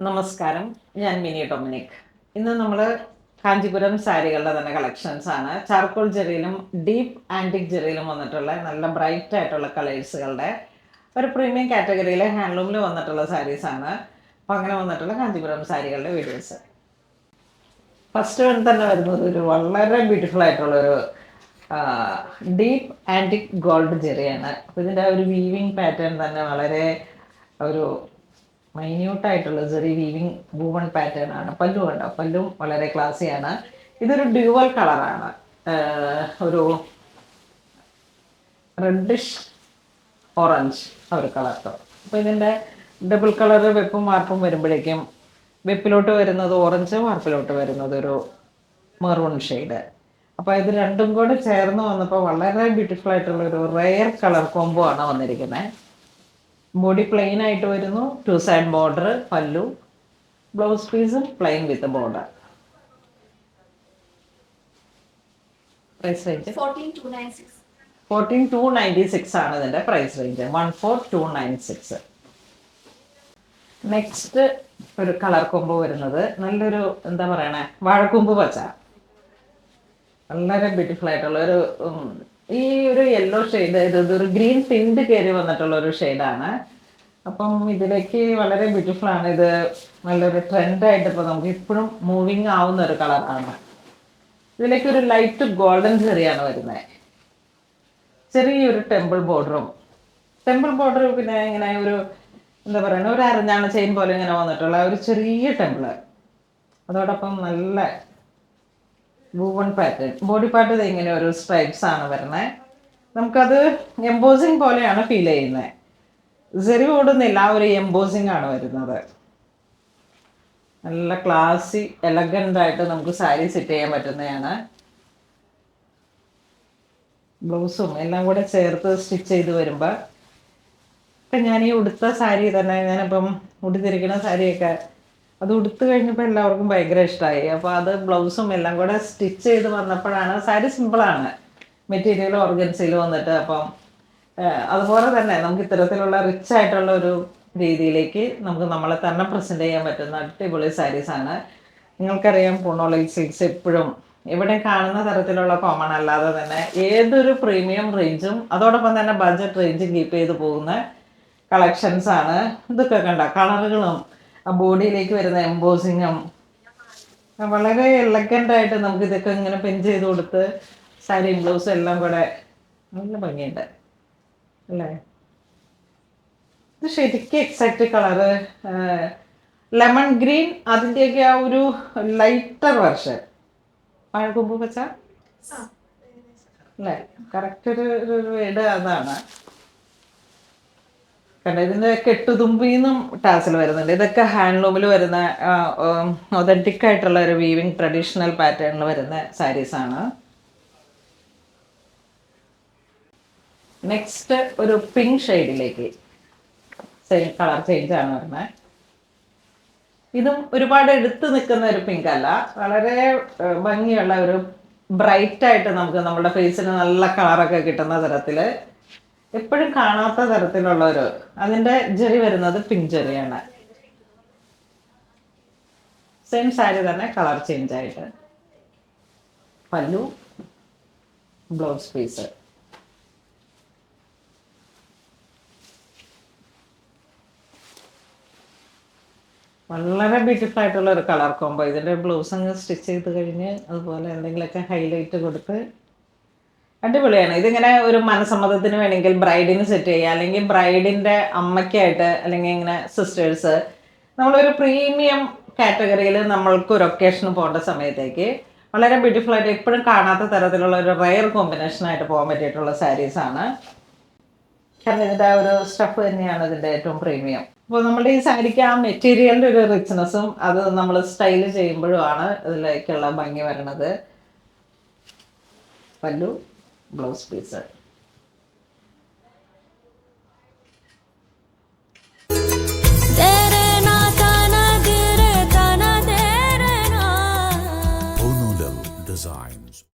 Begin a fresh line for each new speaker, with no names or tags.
നമസ്കാരം, ഞാൻ mini Dominic. ഇന്ന് നമ്മൾ കാഞ്ചീപുരം സാരികളുടെ തന്നെ കളക്ഷൻസ് ആണ്. ചാർക്കോൾ ജെറിയിലും ഡീപ്പ് ആൻറ്റിക് ജെറിയിലും വന്നിട്ടുള്ള നല്ല ബ്രൈറ്റ് ആയിട്ടുള്ള കളേഴ്സുകളുടെ ഒരു പ്രീമിയം കാറ്റഗറിയിൽ ഹാൻഡ്ലൂമിൽ വന്നിട്ടുള്ള സാരീസാണ്. അപ്പോൾ അങ്ങനെ വന്നിട്ടുള്ള കാഞ്ചീപുരം സാരികളുടെ വീഡിയോസ്. ഫസ്റ്റ് വൺ തന്നെ വരുന്നത് ഒരു വളരെ ബ്യൂട്ടിഫുൾ ആയിട്ടുള്ളൊരു ഡീപ്പ് ആൻറ്റിക് ഗോൾഡ് ജെറിയാണ്. അപ്പോൾ ഇതിൻ്റെ ഒരു വീവിങ് പാറ്റേൺ തന്നെ വളരെ ഒരു മൈന്യൂട്ടായിട്ടുള്ള ജെറി വീവിങ് വൂവൺ പാറ്റേൺ ആണ്. പല്ലു കണ്ടോ, പല്ലും വളരെ ക്ലാസ്സിയാണ്. ഇതൊരു ഡ്യുവൽ കളറാണ്, ഒരു റെഡിഷ് ഓറഞ്ച് ഒരു കളർ. അപ്പോൾ ഇതിൻ്റെ ഡബിൾ കളർ വെപ്പും വാർപ്പും വരുമ്പോഴേക്കും വെപ്പിലോട്ട് വരുന്നത് ഓറഞ്ച്, വാർപ്പിലോട്ട് വരുന്നത് ഒരു മെറൂൺ ഷെയ്ഡ്. അപ്പോൾ ഇത് രണ്ടും കൂടെ ചേർന്ന് വന്നപ്പോൾ വളരെ ബ്യൂട്ടിഫുൾ ആയിട്ടുള്ള ഒരു റെയർ കളർ കോംബോ ആണ് വന്നിരിക്കുന്നത്. ബോഡി പ്ലെയിൻ ആയിട്ട് വരുന്നു, 2 സൈഡ് ബോർഡർ, പല്ലു, ബ്ലൗസ് പീസും plain with border. Price range 14,296 ആണ് ഇതിൻ്റെ പ്രൈസ് റേഞ്ച്. 14,296. നെക്സ്റ്റ് ഒരു കളർ കൊമ്പ് വരുന്നത് നല്ലൊരു എന്താ പറയണേ, വാഴക്കൊമ്പ് പച്ച. വളരെ ബ്യൂട്ടിഫുൾ ആയിട്ടുള്ള ഒരു ഈ ഒരു യെല്ലോ ഷെയ്ഡ്, ഇതൊരു ഗ്രീൻ ടിൻഡ് കയറി വന്നിട്ടുള്ള ഒരു ഷെയ്ഡാണ്. അപ്പം ഇതിലേക്ക് വളരെ ബ്യൂട്ടിഫുൾ ആണ്. ഇത് നല്ലൊരു ട്രെൻഡായിട്ട് ഇപ്പോൾ നമുക്ക് ഇപ്പോഴും മൂവിങ് ആവുന്ന ഒരു കളറാണ്. ഇതിലേക്ക് ഒരു ലൈറ്റ് ഗോൾഡൻ ചെറിയാണ് വരുന്നത്. ചെറിയൊരു ടെമ്പിൾ ബോർഡറും പിന്നെ ഇങ്ങനെ ഒരു എന്താ പറയുക, ഒരു അരഞ്ഞാണ് ചെയിൻ പോലെ ഇങ്ങനെ വന്നിട്ടുള്ള ഒരു ചെറിയ ടെമ്പിള്. അതോടൊപ്പം നല്ല വൂവൺ പാറ്റേൺ. ബോഡി പാർട്ട് ഇങ്ങനെ ഒരു സ്ട്രൈപ്സ് ആണ് വരുന്നത്. നമുക്കത് എംബോസിങ് പോലെയാണ് ഫീൽ ചെയ്യുന്നത്. സെറി ഓടുന്നില്ല, ഒരു എംബോസിങ് ആണ് വരുന്നത്. നല്ല ക്ലാസി എലഗൻ്റ് ആയിട്ട് നമുക്ക് സാരി സെറ്റ് ചെയ്യാൻ പറ്റുന്നതാണ്. ബ്ലൗസും എല്ലാം കൂടെ ചേർത്ത് സ്റ്റിച്ച് ചെയ്ത് വരുമ്പോൾ ഇപ്പം ഞാൻ ഈ ഉടുത്ത സാരി തന്നെ, ഞാനിപ്പം ഉടുത്തിരിക്കുന്ന സാരിയൊക്കെ അത് ഉടുത്ത് കഴിഞ്ഞപ്പോൾ എല്ലാവർക്കും ഭയങ്കര ഇഷ്ടമായി. അപ്പോൾ അത് ബ്ലൗസും എല്ലാം കൂടെ സ്റ്റിച്ച് ചെയ്ത് വന്നപ്പോഴാണ് സാരി സിമ്പിളാണ്, മെറ്റീരിയൽ ഓർഗൻസിൽ വന്നിട്ട്. അപ്പം അതുപോലെ തന്നെ നമുക്ക് ഇത്തരത്തിലുള്ള റിച്ച് ആയിട്ടുള്ള ഒരു രീതിയിലേക്ക് നമുക്ക് നമ്മളെ തന്നെ പ്രസൻറ്റ് ചെയ്യാൻ പറ്റുന്ന അടിപൊളി സാരീസാണ്. നിങ്ങൾക്കറിയാം, പൂണോളി സിൽക്സ് എപ്പോഴും ഇവിടെ കാണുന്ന തരത്തിലുള്ള കോമൺ അല്ലാതെ തന്നെ ഏതൊരു പ്രീമിയം റേഞ്ചും അതോടൊപ്പം തന്നെ ബഡ്ജറ്റ് റേഞ്ചും കീപ്പ് ചെയ്ത് പോകുന്ന കളക്ഷൻസാണ്. ഇതൊക്കെ കണ്ട കളറുകളും ആ ബോഡിയിലേക്ക് വരുന്ന എംബോസിങ്ങും വളരെ എലഗൻ്റായിട്ട് നമുക്ക് ഇതൊക്കെ ഇങ്ങനെ പെൻ ചെയ്ത് കൊടുത്ത് സാരിയും ബ്ലൗസും എല്ലാം കൂടെ നല്ല ഭംഗിയുണ്ട് അല്ലേ. ഇത് ശരിക്കും എക്സാക്റ്റ് കളറ് ലെമൺ ഗ്രീൻ, അതിൻ്റെയൊക്കെ ആ ഒരു ലൈറ്റർ വെർഷൻ. വാഴക്കൊമ്പ് പച്ച അല്ലേ, കറക്റ്റ് ഒരു വേഡ് അതാണ്. കണ്ട ഇതിൻ്റെ കെട്ടുതുമ്പിന്നും ടാസിൽ വരുന്നുണ്ട്. ഇതൊക്കെ ഹാൻഡ്ലൂമിൽ വരുന്ന ഒതൻറ്റിക് ആയിട്ടുള്ള ഒരു വീവിങ് ട്രഡീഷണൽ പാറ്റേണിൽ വരുന്ന സാരീസാണ്. നെക്സ്റ്റ് ഒരു പിങ്ക് ഷെയ്ഡിലേക്ക് സെയിം കളർ ചേഞ്ച് ആണ് വരുന്നത്. ഇതും ഒരുപാട് എടുത്ത് നിൽക്കുന്ന ഒരു പിങ്ക് അല്ല, വളരെ ഭംഗിയുള്ള ഒരു ബ്രൈറ്റ് ആയിട്ട് നമുക്ക് നമ്മുടെ ഫേസിന് നല്ല കളറൊക്കെ കിട്ടുന്ന തരത്തിൽ, എപ്പോഴും കാണാത്ത തരത്തിലുള്ള ഒരു, അതിൻ്റെ ജെറി വരുന്നത് പിങ്ക് ജെറിയാണ്. സെയിം സാരി തന്നെ കളർ ചേഞ്ച് ആയിട്ട്, പല്ലു, ബ്ലൗസ് പീസ്. വളരെ ബ്യൂട്ടിഫുൾ ആയിട്ടുള്ള ഒരു കളർ കോമ്പോ. ഇതിൻ്റെ ബ്ലൗസ് അങ്ങ് സ്റ്റിച്ച് ചെയ്ത് കഴിഞ്ഞ് അതുപോലെ എന്തെങ്കിലുമൊക്കെ ഹൈലൈറ്റ് കൊടുത്ത് അടിപൊളിയാണ്. ഇതിങ്ങനെ ഒരു മനസ്സമ്മതത്തിന് വേണമെങ്കിൽ ബ്രൈഡിന് സെറ്റ് ചെയ്യുക, അല്ലെങ്കിൽ ബ്രൈഡിൻ്റെ അമ്മയ്ക്കായിട്ട്, അല്ലെങ്കിൽ ഇങ്ങനെ സിസ്റ്റേഴ്സ്, നമ്മളൊരു പ്രീമിയം കാറ്റഗറിയിൽ നമ്മൾക്ക് ഒരു ഒക്കേഷന് പോകേണ്ട സമയത്തേക്ക് വളരെ ബ്യൂട്ടിഫുൾ ആയിട്ട് എപ്പോഴും കാണാത്ത തരത്തിലുള്ള ഒരു റെയർ കോമ്പിനേഷനായിട്ട് പോകാൻ പറ്റിയിട്ടുള്ള സാരീസാണ്. കാരണം ഇതിൻ്റെ ആ ഒരു സ്റ്റഫ് തന്നെയാണ് ഇതിൻ്റെ ഏറ്റവും പ്രീമിയം. അപ്പോൾ നമ്മുടെ ഈ സാരിക്ക് ആ മെറ്റീരിയലിൻ്റെ ഒരു റിച്ച്നെസ്സും അത് നമ്മൾ സ്റ്റൈൽ ചെയ്യുമ്പോഴുമാണ് ഇതിലേക്കുള്ള ഭംഗി വരണത്. പല്ലു, ബ്ലൗസ് പീസ്.